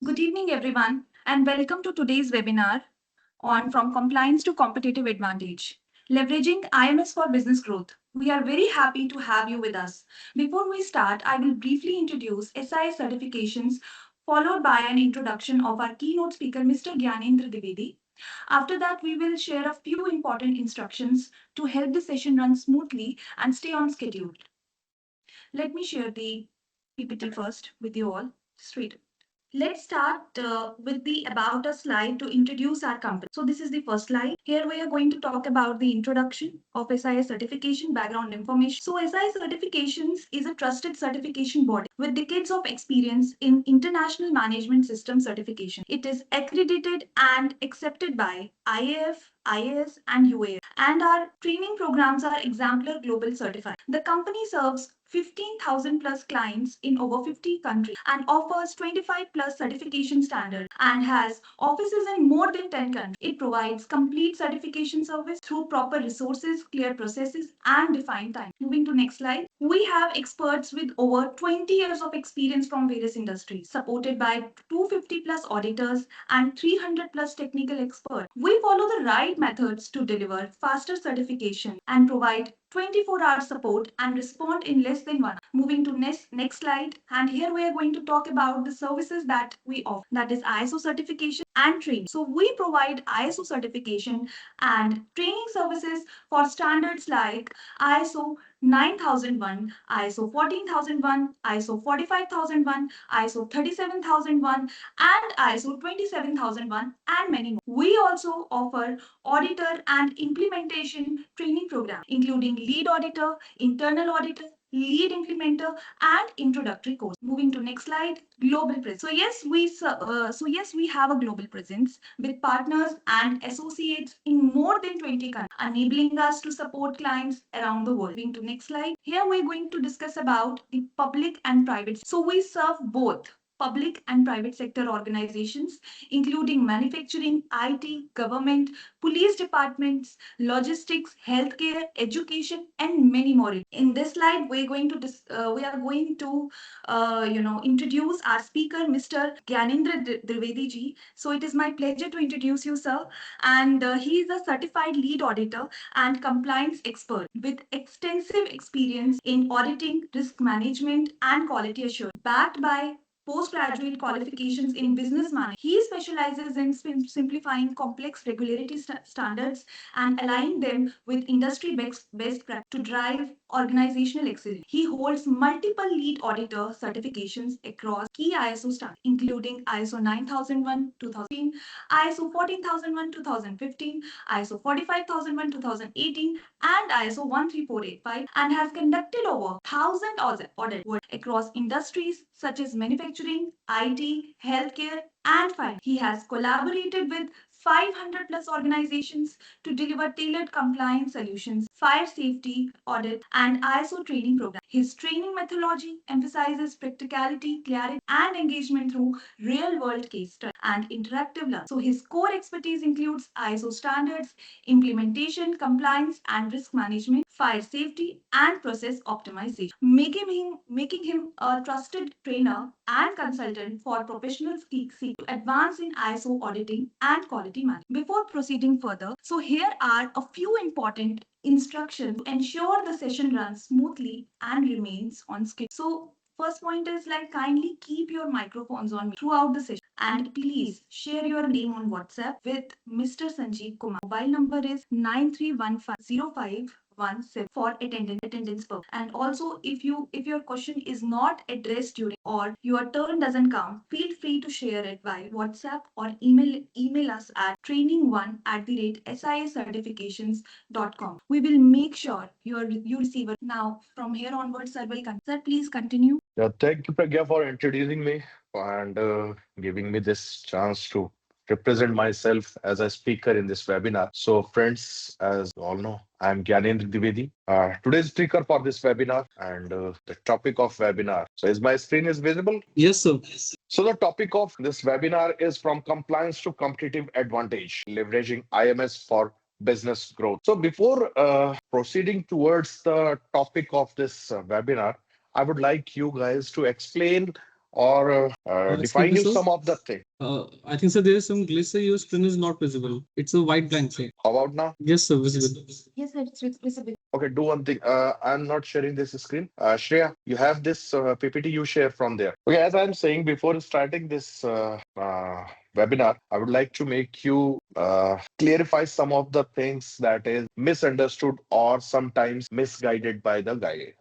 Good evening, everyone, and welcome to today's webinar on From Compliance to Competitive Advantage, leveraging IMS for business growth. We are very happy to have you with us. Before we start, I will briefly introduce SIS certifications, followed by an introduction of our keynote speaker, Mr. Gyanendra Dwivedi. After that, we will share a few important instructions to help the session run smoothly and stay on schedule. Let me share the PPT first with you all. Straight. Let's start with the About Us slide to introduce our company. So this is the first slide. Here we are going to talk about the introduction of SIS certification, background information. So SIS certifications is a trusted certification body with decades of experience in international management system certification. It is accredited and accepted by IAF, IAS, and UAS, and our training programs are exemplar global certified. The company serves 15,000 plus clients in over 50 countries and offers 25 plus certification standards and has offices in more than 10 countries. It provides complete certification service through proper resources, clear processes, and defined time. Moving to next slide. We have experts with over 20 years of experience from various industries, supported by 250 plus auditors and 300 plus technical experts. We follow the right methods to deliver faster certification and provide 24-hour support and respond in less than 1 hour. Moving to next slide, and here we are going to talk about the services that we offer, that is ISO certification and training. So we provide ISO certification and training services for standards like ISO 9001, ISO 14001, ISO 45001, ISO 37001, and ISO 27001, and many more. We also offer auditor and implementation training program, including lead auditor, internal auditor, lead implementer, and introductory course. Moving to next slide, global presence. So yes, we have a global presence with partners and associates in more than 20 countries, enabling us to support clients around the world. Moving to next slide. Here we're going to discuss about the public and private. So we serve both public and private sector organizations, including manufacturing, IT, government, police departments, logistics, healthcare, education, and many more. In this slide, we are going to introduce our speaker, Mr. Gyanendra Dwivedi ji. So it is my pleasure to introduce you, sir. And he is a certified lead auditor and compliance expert with extensive experience in auditing, risk management, and quality assurance, backed by postgraduate qualifications in business management. He specializes in simplifying complex regulatory standards and aligning them with industry best practice to drive organizational excellence. He holds multiple lead auditor certifications across key ISO standards, including ISO 9001 2015, ISO 14001 2015, ISO 45001 2018, and ISO 13485, and has conducted over 1,000 audits across industries such as manufacturing, IT, healthcare, and finance. He has collaborated with 500 plus organizations to deliver tailored compliance solutions, fire safety audit, and ISO training program. His training methodology emphasizes practicality, clarity, and engagement through real-world case studies and interactive learning. So his core expertise includes ISO standards, implementation, compliance, and risk management, fire safety, and process optimization, making him a trusted trainer and consultant for professionals seek to advance in ISO auditing and quality management. Before proceeding further, so here are a few important instructions to ensure the session runs smoothly and remains on schedule. So first point is like kindly keep your microphones on throughout the session, and please share your name on WhatsApp with Mr. Sanjeev Kumar. Mobile number is 93150517 for attendance purpose. And also, if your question is not addressed during or your turn doesn't come, feel free to share it by WhatsApp or email us at training1@siscertifications.com. We will make sure you receive it. Now from here onwards, sir will continue. Sir, please continue. Yeah, thank you, Pragya, for introducing me and giving me this chance to represent myself as a speaker in this webinar. So, friends, as you all know, I'm Gyanendra Dwivedi, today's speaker for this webinar, and the topic of webinar. So, is my screen is visible? Yes, sir. So, the topic of this webinar is from compliance to competitive advantage, leveraging IMS for business growth. So, before proceeding towards the topic of this webinar, I would like you guys to explain or Excuse me, defining sir. some of the things. I think so. There is some glitch, sir. Your screen is not visible. It's a white blank, sir. How about now? Yes, sir. Visible. Yes, sir, it's visible. Okay, do one thing. I'm not sharing this screen. Shreya, you have this PPT you share from there. Okay, as I'm saying before starting this webinar, I would like to make you clarify some of the things that is misunderstood or sometimes misguided by the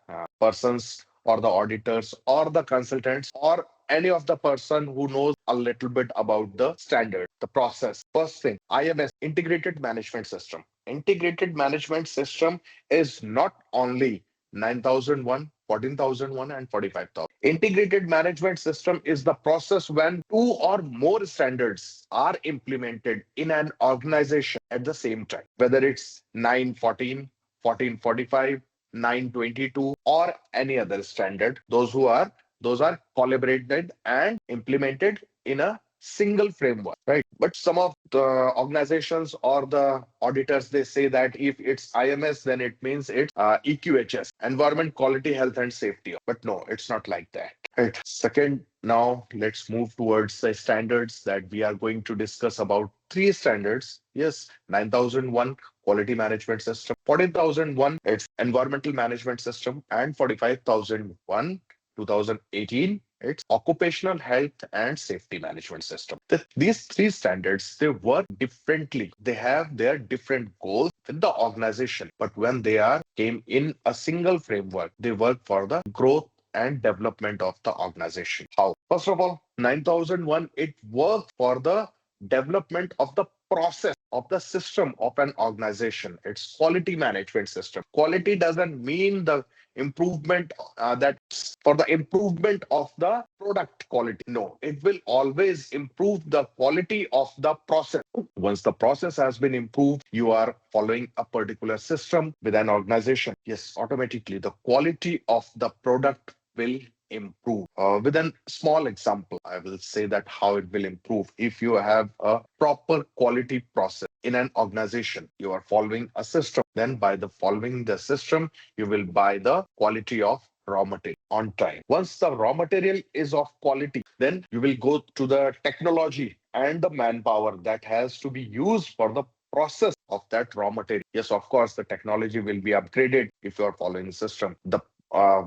persons or the auditors or the consultants or any of the person who knows a little bit about the standard, the process. First thing, IMS, Integrated Management System. Integrated Management System is not only 9001, 14,001, and 45,000. Integrated management system is the process when two or more standards are implemented in an organization at the same time, whether it's 914, 1445, 922, or any other standard. Those are collaborated and implemented in a single framework, right? But some of the organizations or the auditors, they say that if it's IMS, then it means it's EQHS, Environment, Quality, Health, and Safety. But no, it's not like that. Right. Second, now let's move towards the standards that we are going to discuss about three standards. Yes, 9001 Quality Management System, 14,001 it's Environmental Management System, and 45,001 2018 it's Occupational Health and Safety Management System. These three standards, they work differently. They have their different goals with the organization, but when they are came in a single framework, they work for the growth and development of the organization. How? First of all, 9001, it works for the development of the process of the system of an organization. It's quality management system. Quality doesn't mean the improvement that for the improvement of the product quality. No, it will always improve the quality of the process. Once the process has been improved, you are following a particular system with an organization. Yes, automatically the quality of the product will improve. With a small example, I will say that how it will improve. If you have a proper quality process in an organization, you are following a system. Then by the following the system, you will buy the quality of raw material on time. Once the raw material is of quality, then you will go to the technology and the manpower that has to be used for the process of that raw material. Yes, of course, the technology will be upgraded if you are following system. The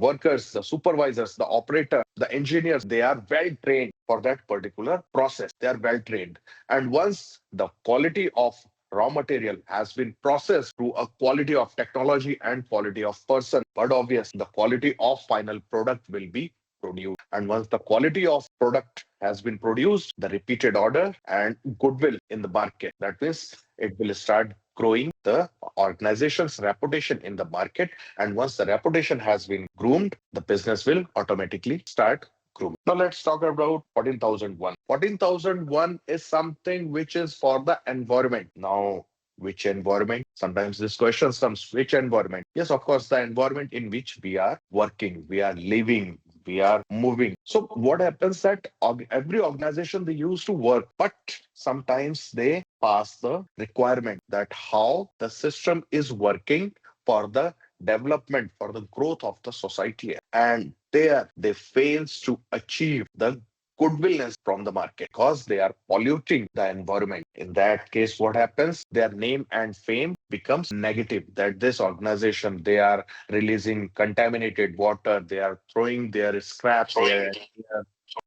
workers, the supervisors, the operator, the engineers, they are well trained for that particular process. They are well trained. And once the quality of raw material has been processed through a quality of technology and quality of person, but obviously the quality of final product will be produced. And once the quality of product has been produced, the repeated order and goodwill in the market, that means it will start growing the organization's reputation in the market. And once the reputation has been groomed, the business will automatically start grooming. Now let's talk about 14,001. 14,001 is something which is for the environment. Now, which environment? Sometimes this question comes, which environment? Yes, of course, the environment in which we are working, we are living, we are moving. So what happens that every organization they used to work, but sometimes they pass the requirement that how the system is working for the development, for the growth of the society. And there they fails to achieve the goodwillness from the market because they are polluting the environment. In that case, what happens? Their name and fame becomes negative. That this organization, they are releasing contaminated water, they are throwing their scraps here,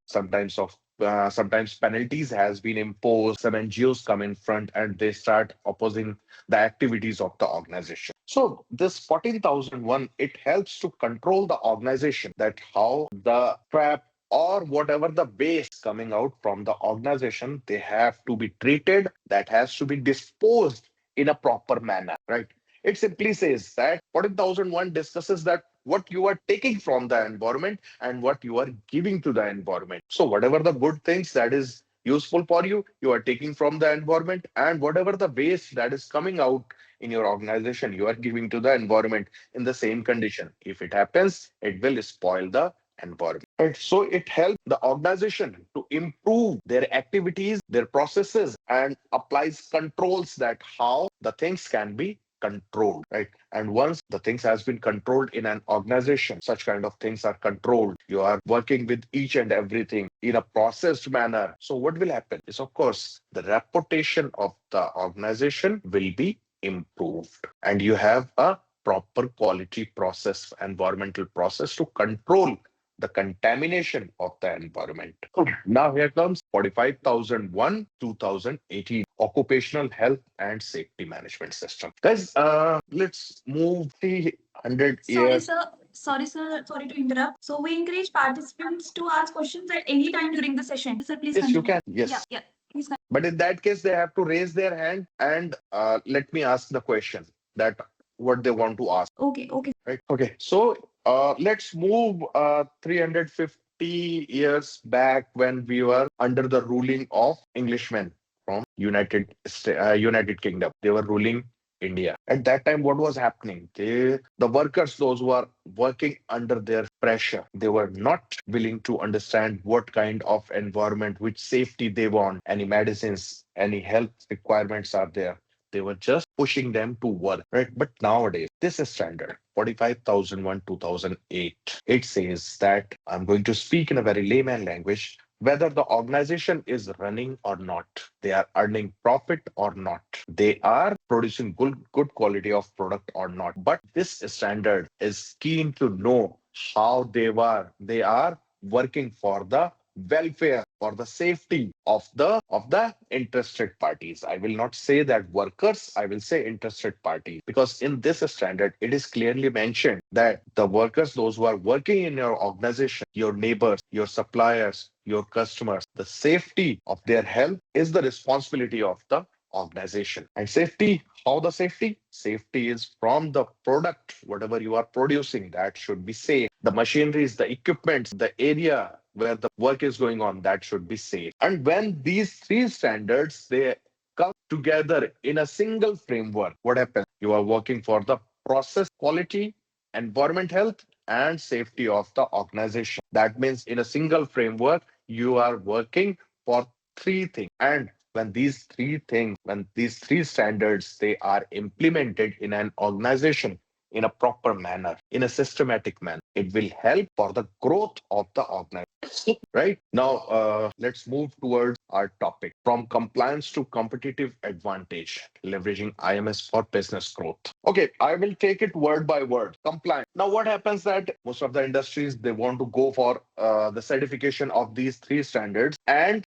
sometimes of sometimes penalties has been imposed. Some NGOs come in front and they start opposing the activities of the organization. So this 14,001, it helps to control the organization, that how the trap or whatever the waste coming out from the organization, they have to be treated, that has to be disposed in a proper manner, right? It simply says that 14,001 discusses that what you are taking from the environment and what you are giving to the environment. So whatever the good things that is useful for you, you are taking from the environment, and whatever the waste that is coming out in your organization, you are giving to the environment in the same condition. If it happens, it will spoil the environment. Right? So it helps the organization to improve their activities, their processes, and applies controls that how the things can be controlled, right? And once the things has been controlled in an organization, such kind of things are controlled. You are working with each and everything in a processed manner. So what will happen is, of course, the reputation of the organization will be improved, and you have a proper quality process, environmental process to control the contamination of the environment. Now here comes 45,001 2018 Occupational Health and Safety Management System. Guys, let's move 300 Sorry, years. sir. Sorry, sir. Sorry to interrupt. So we encourage participants to ask questions at any time during the session. Sir, please Yes, you continue. can. Yeah, Yes. yeah. Please continue. But in that case, they have to raise their hand and let me ask the question that what they want to ask. Okay, okay. Right. Okay. So let's move 350 years back when we were under the ruling of Englishmen from United Kingdom. They were ruling India. At that time, what was happening? The workers, those who are working under their pressure, they were not willing to understand what kind of environment, which safety they want, any medicines, any health requirements are there. They were just pushing them to work, right? But nowadays, this is standard 45,001 2008. It says that I'm going to speak in a very layman language. Whether the organization is running or not, they are earning profit or not, they are producing good quality of product or not. But this standard is keen to know how they are working for the welfare, for the safety of the interested parties. I will not say that workers, I will say interested parties, because in this standard it is clearly mentioned that the workers, those who are working in your organization, your neighbors, your suppliers, your customers, the safety of their health is the responsibility of the organization. And safety, how the safety is from the product, whatever you are producing, that should be safe. The machineries, the equipments, the area where the work is going on, that should be safe. And when these three standards, they come together in a single framework, what happens? You are working for the process quality, environment health, and safety of the organization. That means in a single framework, you are working for three things. And when these three standards, they are implemented in an organization in a proper manner, in a systematic manner, it will help for the growth of the organization. Right now, let's move towards our topic, from compliance to competitive advantage, leveraging IMS for business growth. Okay, I will take it word by word. Compliance. Now, what happens that most of the industries, they want to go for the certification of these three standards, and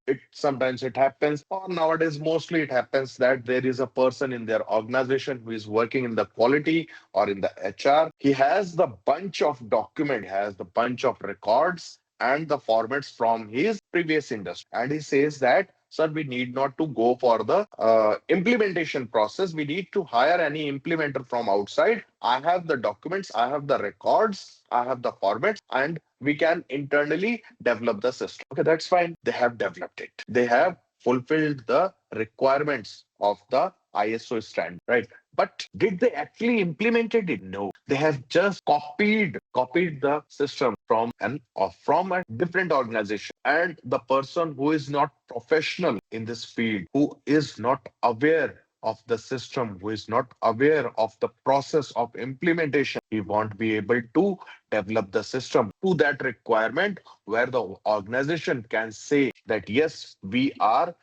it sometimes it happens, or nowadays mostly it happens that there is a person in their organization who is working in the quality or in the HR. He has the bunch of document, he has the bunch of records and the formats from his previous industry. And he says that, sir, we need not to go for the implementation process. We need to hire any implementer from outside. I have the documents, I have the records, I have the formats, and we can internally develop the system. Okay, that's fine. They have developed it. They have fulfilled the requirements of the ISO standard, right? But did they actually implemented it? No. They have just copied the system from a different organization. And the person who is not professional in this field, who is not aware of the system, who is not aware of the process of implementation, he won't be able to develop the system to that requirement, where the organization can say that yes, we are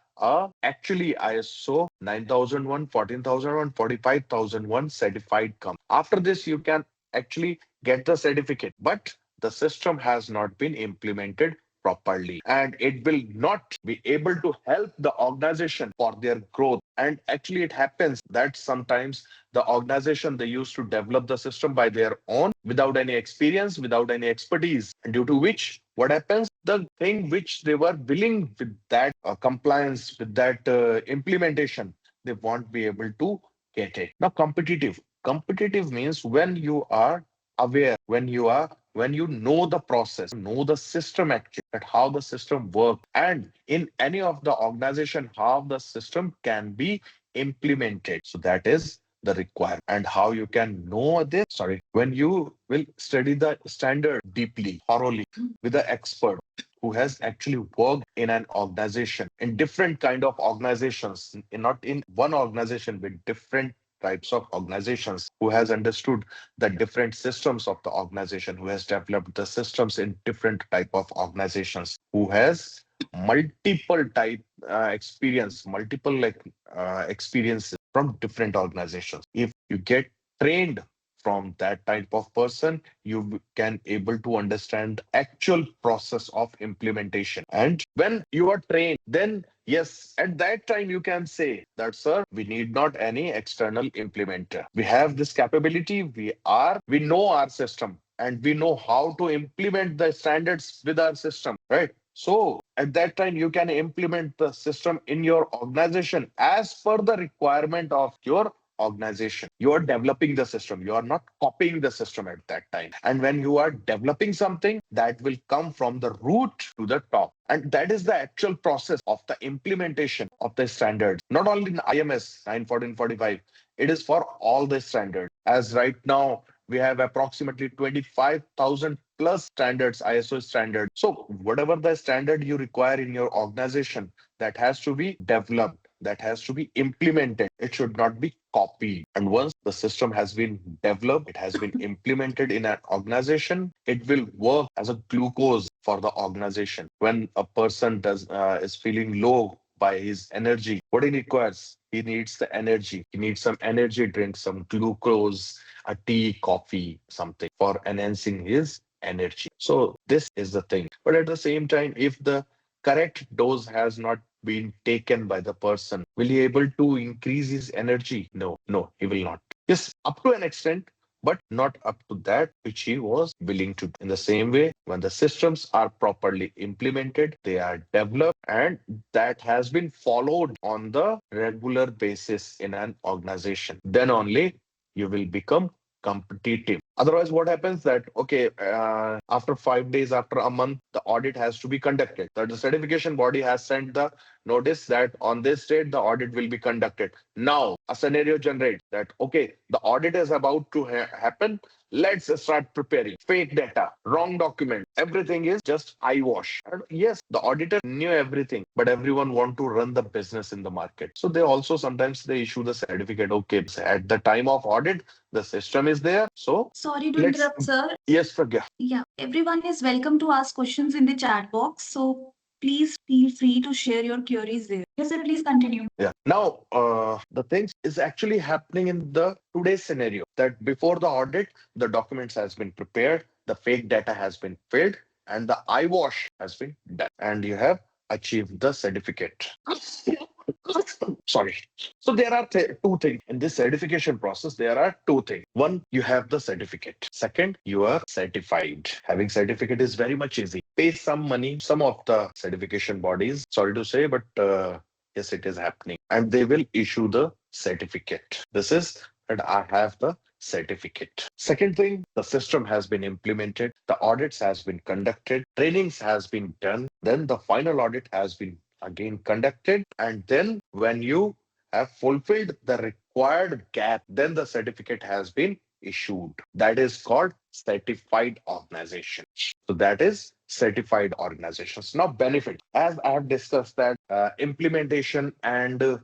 actually ISO 9001, 14001, 45001 certified company. After this, you can actually get the certificate, but the system has not been implemented properly, and it will not be able to help the organization for their growth. And actually it happens that sometimes the organization, they used to develop the system by their own without any experience, without any expertise, and due to which what happens, the thing which they were willing with that compliance, with that implementation, they won't be able to get it. Now, competitive means when you are aware, when you know the process, know the system actually, that how the system works, and in any of the organization, how the system can be implemented. So that is the requirement. And how you can know this, sorry, when you will study the standard deeply, thoroughly, with the expert who has actually worked in an organization, in different kind of organizations, not in one organization, with different types of organizations, who has understood the different systems of the organization, who has developed the systems in different type of organizations, who has multiple type multiple experiences from different organizations. If you get trained from that type of person, you can able to understand actual process of implementation. And when you are trained, then yes, at that time you can say that, sir, we need not any external implementer. We have this capability. We know our system and we know how to implement the standards with our system, right? So at that time, you can implement the system in your organization as per the requirement of your organization. You are developing the system. You are not copying the system at that time. And when you are developing something, that will come from the root to the top. And that is the actual process of the implementation of the standards, not only in IMS 91445, it is for all the standards. As right now, we have approximately 25,000 plus standards, ISO standards. So whatever the standard you require in your organization, that has to be developed, that has to be implemented. It should not be copied. And once the system has been developed, it has been implemented in an organization, it will work as a glucose for the organization. When a person is feeling low by his energy, what he requires? He needs the energy. He needs some energy drink, some glucose, a tea, coffee, something for enhancing his energy. So this is the thing. But at the same time, if the correct dose has not been taken by the person, will he able to increase his energy? No, no, he will not. Yes, up to an extent, but not up to that which he was willing to do. In the same way, when the systems are properly implemented, they are developed, and that has been followed on the regular basis in an organization, then only you will become competitive. Otherwise, what happens that, okay, after 5 days, after a month, the audit has to be conducted. So the certification body has sent the notice that on this date, the audit will be conducted. Now, a scenario generates that, okay, the audit is about to happen. Let's start preparing fake data, wrong document. Everything is just eyewash. And yes, the auditor knew everything, but everyone want to run the business in the market. So they also sometimes they issue the certificate. Okay, at the time of audit, the system is there. So Sorry to let's interrupt, sir. yes, Pragya. Yeah, everyone is welcome to ask questions in the chat box. So please feel free to share your queries there. Yes, sir, please continue. Yeah. Now, the things is actually happening in the today's scenario that before the audit, the documents has been prepared, the fake data has been filled, and the eyewash has been done, and you have achieved the certificate. Sorry. So there are two things in this certification process. There are two things. One, you have the certificate. Second, you are certified. Having certificate is very much easy. Pay some money. Some of the certification bodies, sorry to say, but yes, it is happening, and they will issue the certificate. This is that I have the certificate. Second thing, the system has been implemented, the audits has been conducted, trainings has been done, then the final audit has been again conducted, and then when you have fulfilled the required gap, then the certificate has been issued. That is called certified organization. So that is certified organizations. Now, benefit, as I have discussed that implementation and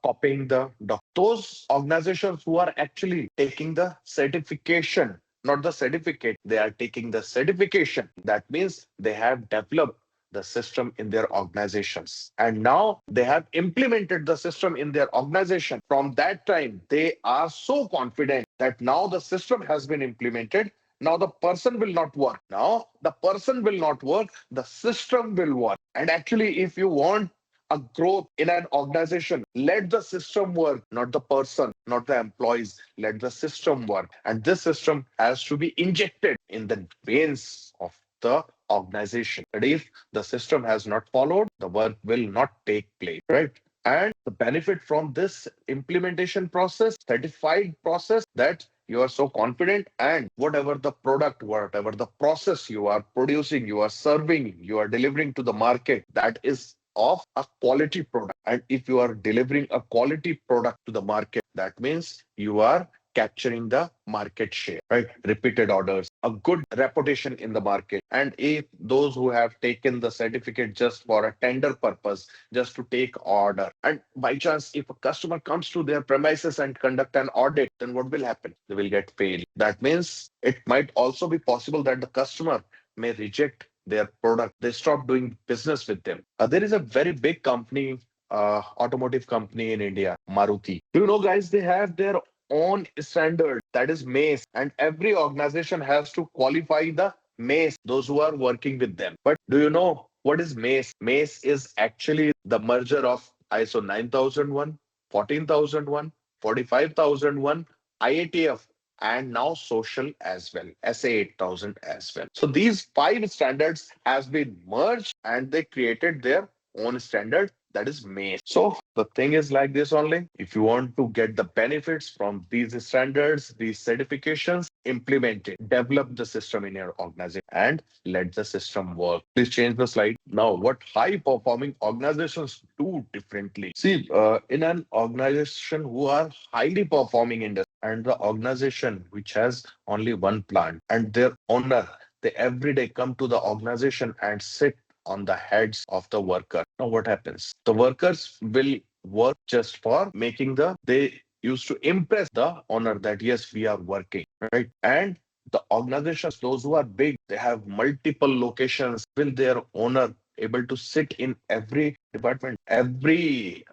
copying those organizations who are actually taking the certification, not the certificate, they are taking the certification. That means they have developed the system in their organizations. And now they have implemented the system in their organization. From that time, they are so confident that now the system has been implemented. Now the person will not work. Now the person will not work. The system will work. And actually, if you want a growth in an organization, let the system work, not the person, not the employees. Let the system work. And this system has to be injected in the veins of the organization. That if the system has not followed, the work will not take place, right? And the benefit from this implementation process, certified process, that you are so confident, and whatever the product, whatever the process you are producing, you are serving, you are delivering to the market, that is of a quality product. And if you are delivering a quality product to the market, that means you are capturing the market share, right? Repeated orders, a good reputation in the market. And if those who have taken the certificate just for a tender purpose, just to take order, and by chance, if a customer comes to their premises and conduct an audit, then what will happen? They will get failed. That means it might also be possible that the customer may reject their product. They stop doing business with them. There is a very big company, automotive company in India, Maruti. Do you know, guys, they have their own standard, that is MACE, and every organization has to qualify the MACE, those who are working with them. But do you know what is MACE? MACE is actually the merger of ISO 9001, 14001, 45001, IATF, and now social as well, SA 8000 as well. So these five standards has been merged and they created their own standard, that is MACE. So the thing is like this only. If you want to get the benefits from these standards, these certifications, implement it, develop the system in your organization and let the system work. Please change the slide. Now, what high performing organizations do differently? See, in an organization who are highly performing in and the organization which has only one plant and their owner, they every day come to the organization and sit on the heads of the worker. Now what happens? The workers will work just for making they used to impress the owner that yes, we are working, right? And the organizations, those who are big, they have multiple locations. Will their owner able to sit in every department, every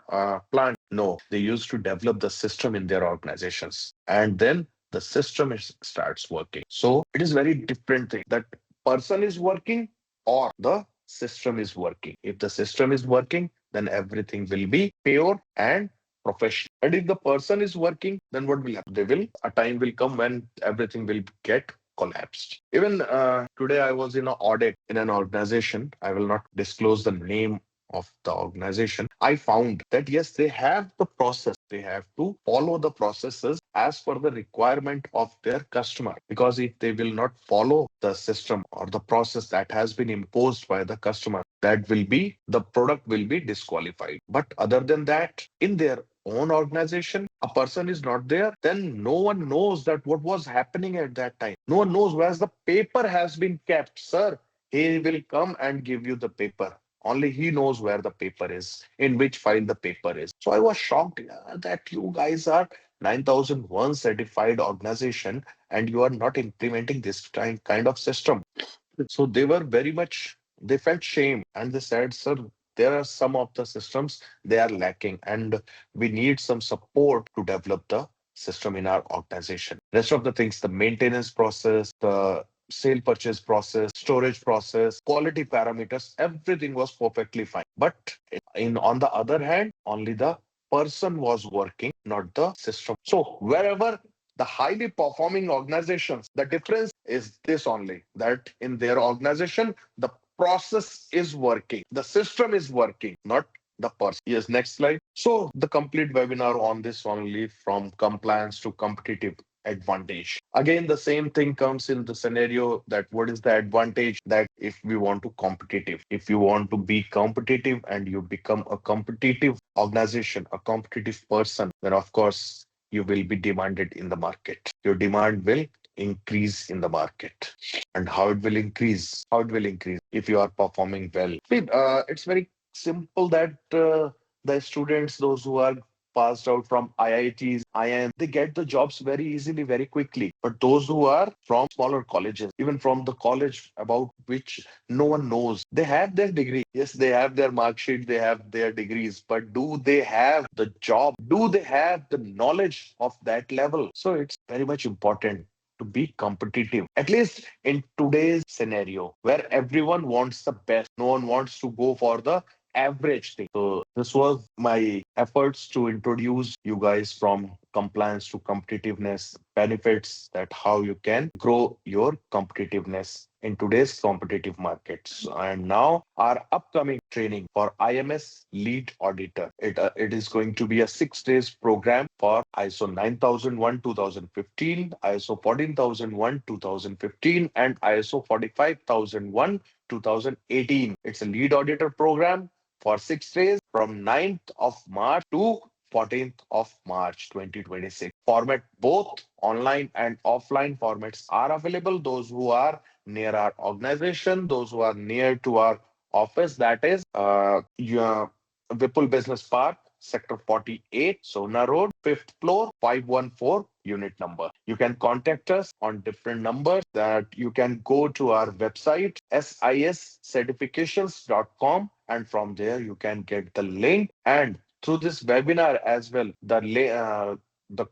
plant? No, they used to develop the system in their organizations, and then the system starts working. So it is very different thing that person is working or the system is working. If the system is working, then everything will be pure and professional. And if the person is working, then what will happen? They will a time will come when everything will get collapsed. Even today, I was in an audit in an organization. I will not disclose the name of the organization. I found that yes, they have the process. They have to follow the processes as per the requirement of their customer. Because if they will not follow the system or the process that has been imposed by the customer, that will be the product will be disqualified. But other than that, in their own organization, a person is not there, then no one knows that what was happening at that time. No one knows where the paper has been kept. Sir, he will come and give you the paper. Only he knows where the paper is, in which file the paper is. So I was shocked that you guys are 9001 certified organization and you are not implementing this kind of system. So they were very much, they felt shame and they said, sir, there are some of the systems they are lacking and we need some support to develop the system in our organization. Rest of the things, the maintenance process, the sale purchase process, storage process, quality parameters, everything was perfectly fine. But in on the other hand, only the person was working, not the system. So wherever the highly performing organizations, the difference is this only, that in their organization, the process is working, the system is working, not the person. Yes, next slide. So the complete webinar on this only, from compliance to competitive advantage. Again, the same thing comes in the scenario that what is the advantage that if we want to competitive, if you want to be competitive and you become a competitive organization, a competitive person, then of course you will be demanded in the market. Your demand will increase in the market. And how it will increase? How it will increase if you are performing well? See, it's very simple that the students, those who are passed out from IITs, IIM, they get the jobs very easily, very quickly. But those who are from smaller colleges, even from the college about which no one knows, they have their degree. Yes, they have their mark sheet, they have their degrees, but do they have the job? Do they have the knowledge of that level? So it's very much important to be competitive, at least in today's scenario where everyone wants the best. No one wants to go for the average thing. So this was my efforts to introduce you guys from compliance to competitiveness, benefits, that how you can grow your competitiveness in today's competitive markets. And now our upcoming training for IMS lead auditor. It is going to be a 6 days program for ISO 9001 2015, ISO 14001 2015, and ISO 45001 2018. It's a lead auditor program for 6 days from 9th of March to 14th of March 2026. Format both online and offline formats are available. Those who are near our organization, those who are near to our office, that is your Vipul Business Park, Sector 48, Sona Road, 5th floor, 514 unit number. You can contact us on different numbers that you can go to our website siscertifications.com, and from there you can get the link, and through this webinar as well the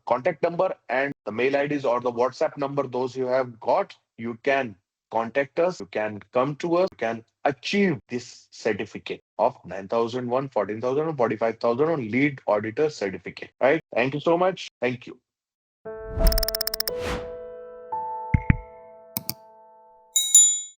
contact number and the mail IDs or the WhatsApp number those you have got, you can contact us, you can come to us, you can achieve this certificate of 9,001, 14,000, 45,000 on lead auditor certificate. Right? Thank you so much. Thank you.